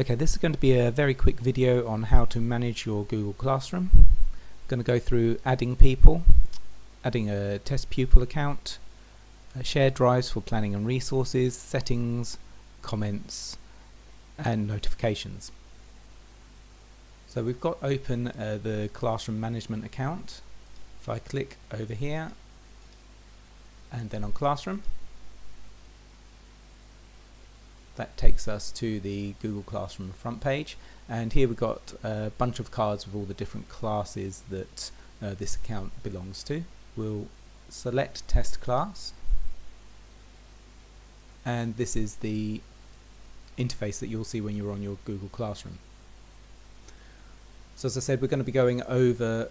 Okay, this is going to be a very quick video on how to manage your Google Classroom. I'm going to go through adding people, adding a test pupil account, shared drives for planning and resources, settings, comments, and notifications. So we've got open the Classroom Management account. If I click over here and then on Classroom, that takes us to the Google Classroom front page, and here we've got a bunch of cards with all the different classes that this account belongs to. We'll select test class, and this is the interface that you'll see when you're on your Google Classroom. So as I said, we're going to be going over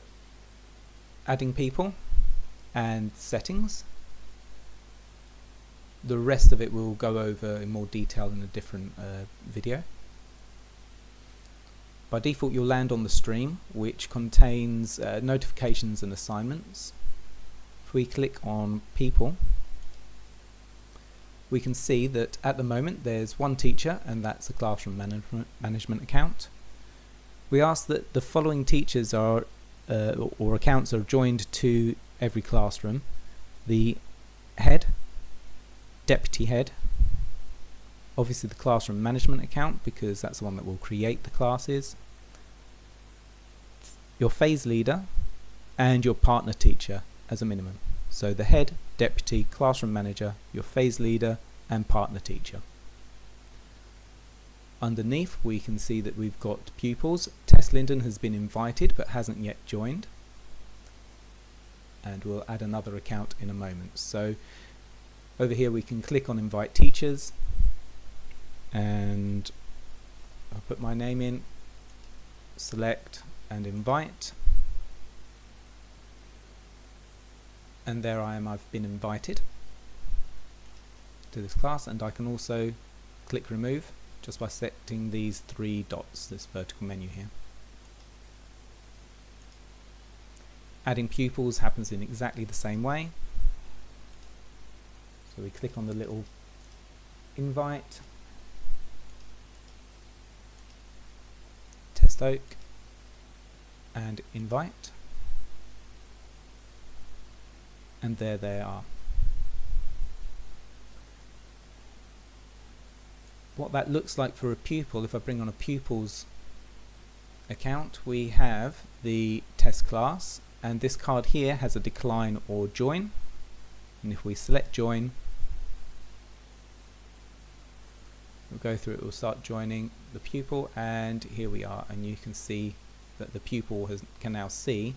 adding people and settings. The rest of it we'll go over in more detail in a different video. By default you'll land on the stream, which contains notifications and assignments. If we click on people, we can see that at the moment there's one teacher, and that's the Classroom Management account. We ask that the following teachers are or accounts are joined to every classroom: the head, deputy head, obviously the Classroom Management account because that's the one that will create the classes, your phase leader, and your partner teacher as a minimum. So the head, deputy, classroom manager, your phase leader, and partner teacher. Underneath we can see that we've got pupils. Tess Linden has been invited but hasn't yet joined, and we'll add another account in a moment. So over here we can click on invite teachers, and I'll put my name in, select and invite, and there I am, I've been invited to this class. And I can also click remove just by selecting these three dots, this vertical menu here. Adding pupils happens in exactly the same way. So we click on the little invite, test oak, and invite, and there they are. What that looks like for a pupil, if I bring on a pupils account, we have the test class, and this card here has a decline or join, and if we select join, we'll go through it, we'll start joining the pupil, and here we are, and you can see that the pupil can now see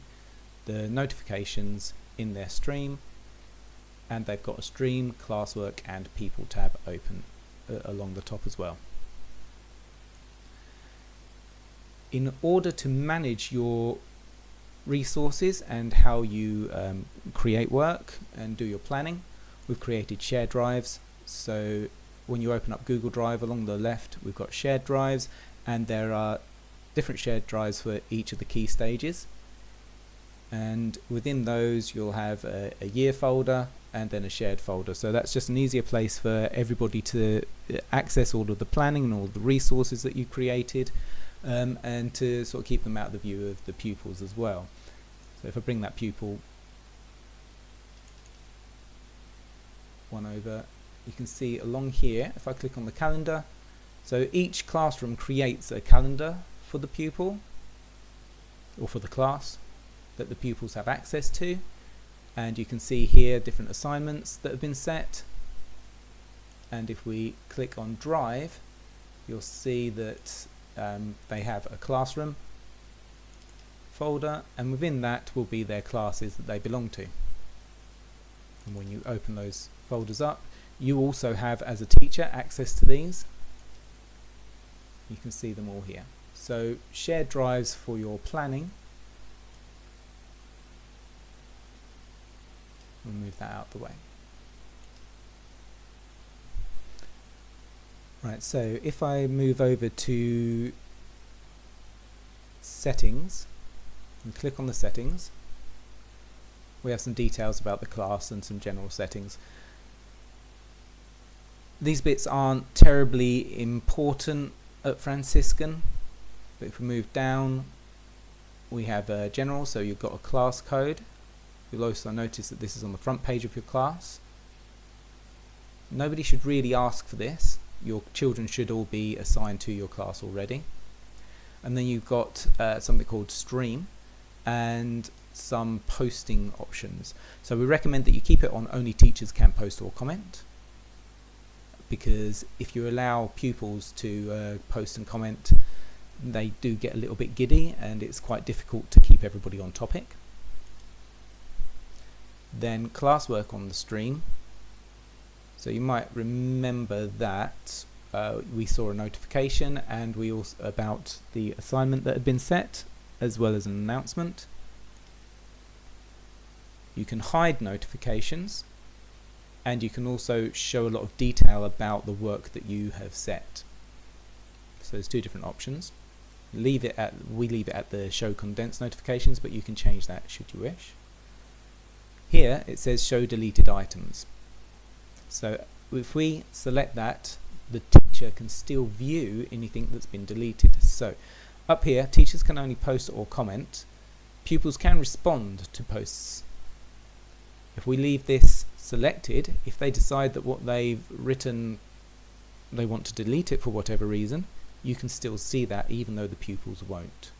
the notifications in their stream, and they've got a stream, classwork, and people tab open along the top as well. In order to manage your resources and how you create work and do your planning, we've created shared drives. So when you open up Google Drive, along the left we've got shared drives, and there are different shared drives for each of the key stages, and within those you'll have a year folder and then a shared folder. So that's just an easier place for everybody to access all of the planning and all the resources that you created, and to sort of keep them out of the view of the pupils as well. So if I bring that pupil one over, you can see along here, if I click on the calendar, so each classroom creates a calendar for the pupil or for the class that the pupils have access to, and you can see here different assignments that have been set. And if we click on drive, you'll see that they have a classroom folder, and within that will be their classes that they belong to. And when you open those folders up, you also have, as a teacher, access to these. You can see them all here. So shared drives for your planning. We'll move that out of the way. Right, so if I move over to settings and click on the settings, we have some details about the class and some general settings. These bits aren't terribly important at Franciscan, but if we move down, we have general, so you've got a class code. You'll also notice that this is on the front page of your class. Nobody should really ask for this. Your children should all be assigned to your class already. And then you've got something called stream and some posting options. So we recommend that you keep it on only teachers can post or comment, because if you allow pupils to post and comment, they do get a little bit giddy and it's quite difficult to keep everybody on topic. Then classwork on the stream. So you might remember that we saw a notification and we also about the assignment that had been set, as well as an announcement. You can hide notifications, and you can also show a lot of detail about the work that you have set. So there's two different options. We leave it at the show condensed notifications, but you can change that should you wish. Here it says show deleted items. So if we select that, the teacher can still view anything that's been deleted. So up here, teachers can only post or comment. Pupils can respond to posts. If we leave this selected, if they decide that what they've written, they want to delete it for whatever reason, you can still see that even though the pupils won't.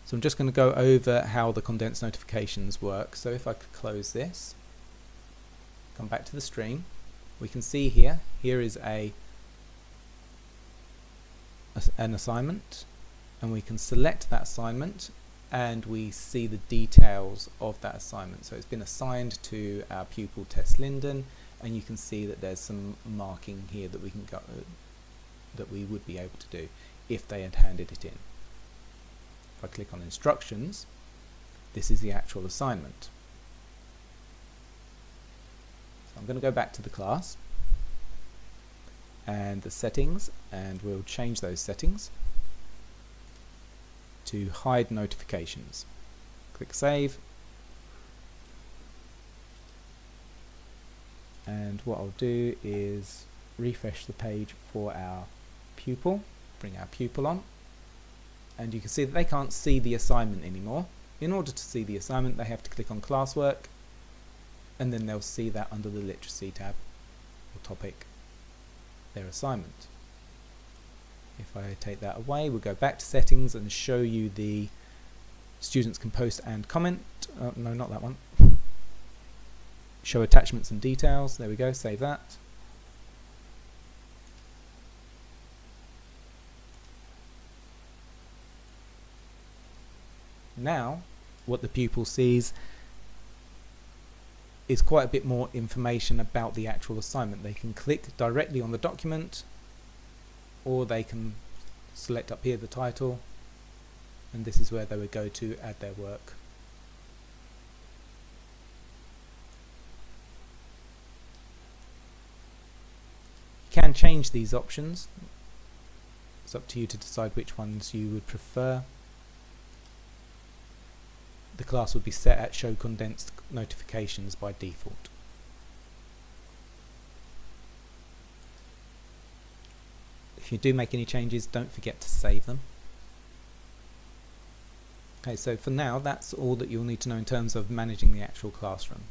So I'm just going to go over how the condensed notifications work. So if I could close this, come back to the stream, we can see here is an assignment, and we can select that assignment and we see the details of that assignment. So it's been assigned to our pupil Tess Linden, and you can see that there's some marking here that we can go, that we would be able to do if they had handed it in. If I click on instructions, this is the actual assignment. So I'm going to go back to the class and the settings, and we'll change those settings to hide notifications. Click save, and what I'll do is refresh the page for our pupil, bring our pupil on, and you can see that they can't see the assignment anymore. In order to see the assignment, they have to click on classwork, and then they'll see that under the literacy tab or topic, their assignment. If I take that away, we'll go back to settings and show you the students can post and comment. No, not that one. Show attachments and details. There we go, save that. Now, what the pupil sees is quite a bit more information about the actual assignment. They can click directly on the document, or they can select up here the title, and this is where they would go to add their work. You can change these options. It's up to you to decide which ones you would prefer. The class would be set at show condensed notifications by default. If you do make any changes, don't forget to save them. Okay, so for now, that's all that you'll need to know in terms of managing the actual classroom.